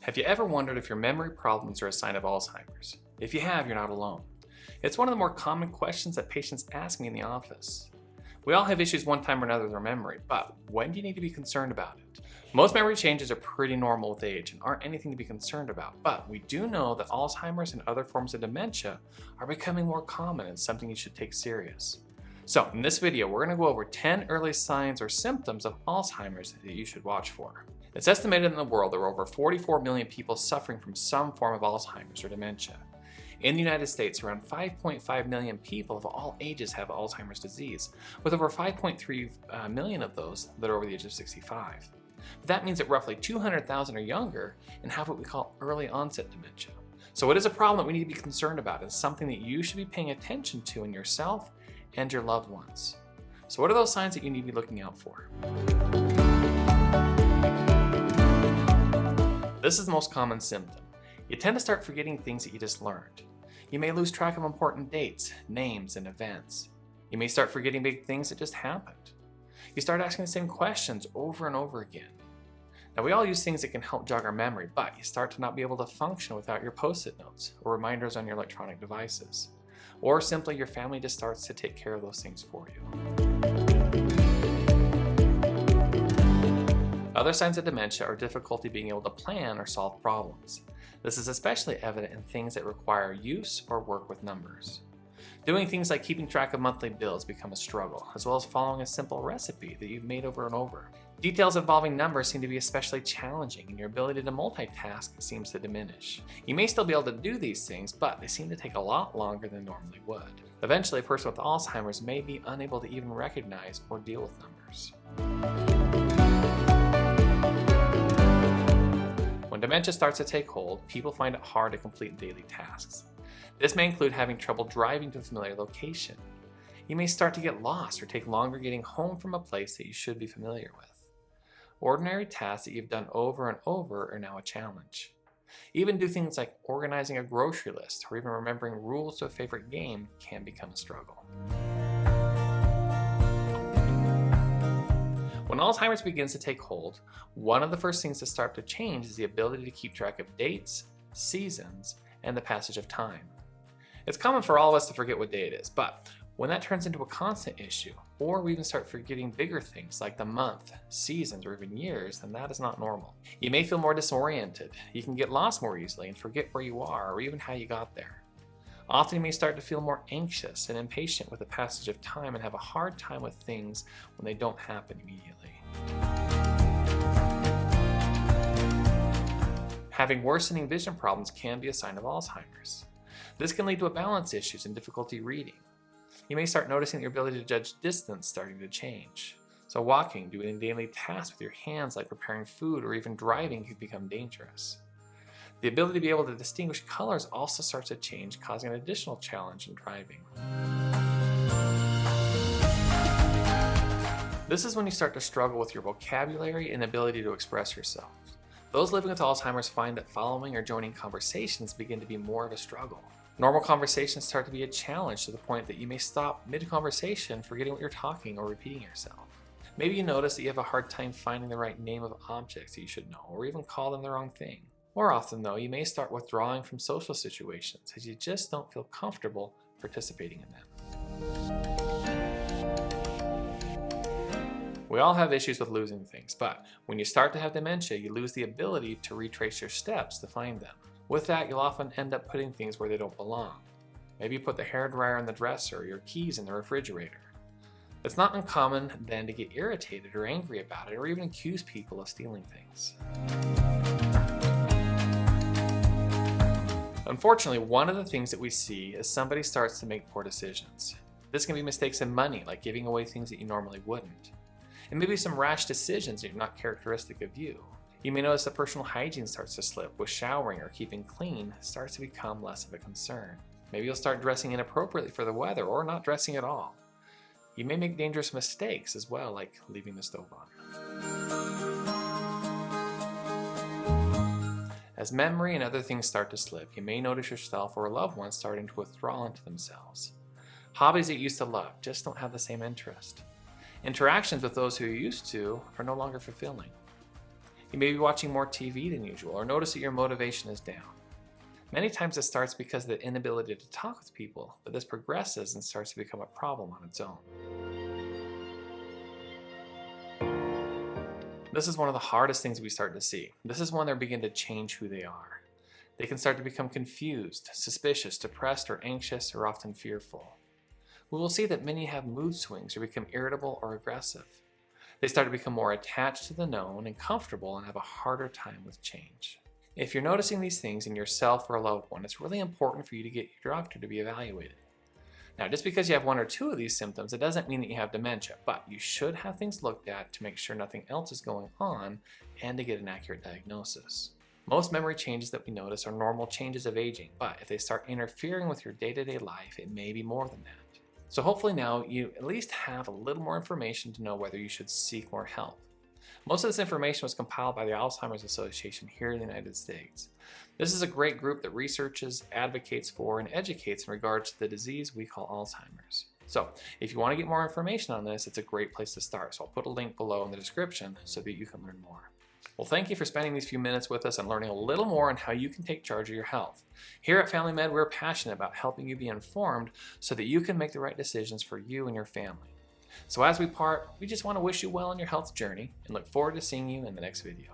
Have you ever wondered if your memory problems are a sign of Alzheimer's? If you have, you're not alone. It's one of the more common questions that patients ask me in the office. We all have issues one time or another with our memory, but when do you need to be concerned about it? Most memory changes are pretty normal with age and aren't anything to be concerned about, but we do know that Alzheimer's and other forms of dementia are becoming more common and something you should take serious. So in this video, we're going to go over 10 early signs or symptoms of Alzheimer's that you should watch for. It's estimated in the world there are over 44 million people suffering from some form of Alzheimer's or dementia. In the United States, around 5.5 million people of all ages have Alzheimer's disease, with over 5.3 million of those that are over the age of 65. That means that roughly 200,000 are younger and have what we call early onset dementia. So it is a problem that we need to be concerned about and something that you should be paying attention to in yourself and your loved ones. So what are those signs that you need to be looking out for? This is the most common symptom. You tend to start forgetting things that you just learned. You may lose track of important dates, names, and events. You may start forgetting big things that just happened. You start asking the same questions over and over again. Now, we all use things that can help jog our memory, but you start to not be able to function without your Post-it notes or reminders on your electronic devices. Or simply your family just starts to take care of those things for you. Other signs of dementia are difficulty being able to plan or solve problems. This is especially evident in things that require use or work with numbers. Doing things like keeping track of monthly bills become a struggle, as well as following a simple recipe that you've made over and over. Details involving numbers seem to be especially challenging, and your ability to multitask seems to diminish. You may still be able to do these things, but they seem to take a lot longer than normally would. Eventually, a person with Alzheimer's may be unable to even recognize or deal with numbers. When dementia starts to take hold, people find it hard to complete daily tasks. This may include having trouble driving to a familiar location. You may start to get lost or take longer getting home from a place that you should be familiar with. Ordinary tasks that you've done over and over are now a challenge. Even do things like organizing a grocery list or even remembering rules to a favorite game can become a struggle. When Alzheimer's begins to take hold, one of the first things to start to change is the ability to keep track of dates, seasons, and the passage of time. It's common for all of us to forget what day it is, but when that turns into a constant issue, or we even start forgetting bigger things like the month, seasons, or even years, then that is not normal. You may feel more disoriented, you can get lost more easily and forget where you are or even how you got there. Often you may start to feel more anxious and impatient with the passage of time and have a hard time with things when they don't happen immediately. Having worsening vision problems can be a sign of Alzheimer's. This can lead to balance issues and difficulty reading. You may start noticing your ability to judge distance starting to change. So walking, doing daily tasks with your hands like preparing food or even driving can become dangerous. The ability to be able to distinguish colors also starts to change, causing an additional challenge in driving. This is when you start to struggle with your vocabulary and ability to express yourself. Those living with Alzheimer's find that following or joining conversations begin to be more of a struggle. Normal conversations start to be a challenge to the point that you may stop mid-conversation forgetting what you're talking or repeating yourself. Maybe you notice that you have a hard time finding the right name of objects that you should know, or even call them the wrong thing. More often though, you may start withdrawing from social situations as you just don't feel comfortable participating in them. We all have issues with losing things, but when you start to have dementia, you lose the ability to retrace your steps to find them. With that, you'll often end up putting things where they don't belong. Maybe you put the hairdryer in the dresser or your keys in the refrigerator. It's not uncommon then to get irritated or angry about it or even accuse people of stealing things. Unfortunately, one of the things that we see is somebody starts to make poor decisions. This can be mistakes in money, like giving away things that you normally wouldn't. And maybe some rash decisions that are not characteristic of you. You may notice that personal hygiene starts to slip, with showering or keeping clean starts to become less of a concern. Maybe you'll start dressing inappropriately for the weather or not dressing at all. You may make dangerous mistakes as well, like leaving the stove on. As memory and other things start to slip, you may notice yourself or a loved one starting to withdraw into themselves. Hobbies that you used to love just don't have the same interest. Interactions with those who you used to are no longer fulfilling. You may be watching more TV than usual or notice that your motivation is down. Many times this starts because of the inability to talk with people, but this progresses and starts to become a problem on its own. This is one of the hardest things we start to see. This is when they begin to change who they are. They can start to become confused, suspicious, depressed, or anxious, or often fearful. We will see that many have mood swings or become irritable or aggressive. They start to become more attached to the known and comfortable and have a harder time with change. If you're noticing these things in yourself or a loved one, it's really important for you to get your doctor to be evaluated. Now, just because you have one or two of these symptoms, it doesn't mean that you have dementia, but you should have things looked at to make sure nothing else is going on and to get an accurate diagnosis. Most memory changes that we notice are normal changes of aging, but if they start interfering with your day-to-day life, it may be more than that. So hopefully now you at least have a little more information to know whether you should seek more help. Most of this information was compiled by the Alzheimer's Association here in the United States. This is a great group that researches, advocates for, and educates in regards to the disease we call Alzheimer's. So if you want to get more information on this, it's a great place to start. So I'll put a link below in the description so that you can learn more. Well, thank you for spending these few minutes with us and learning a little more on how you can take charge of your health. Here at Family Med, we're passionate about helping you be informed so that you can make the right decisions for you and your family. So as we part, we just want to wish you well on your health journey and look forward to seeing you in the next video.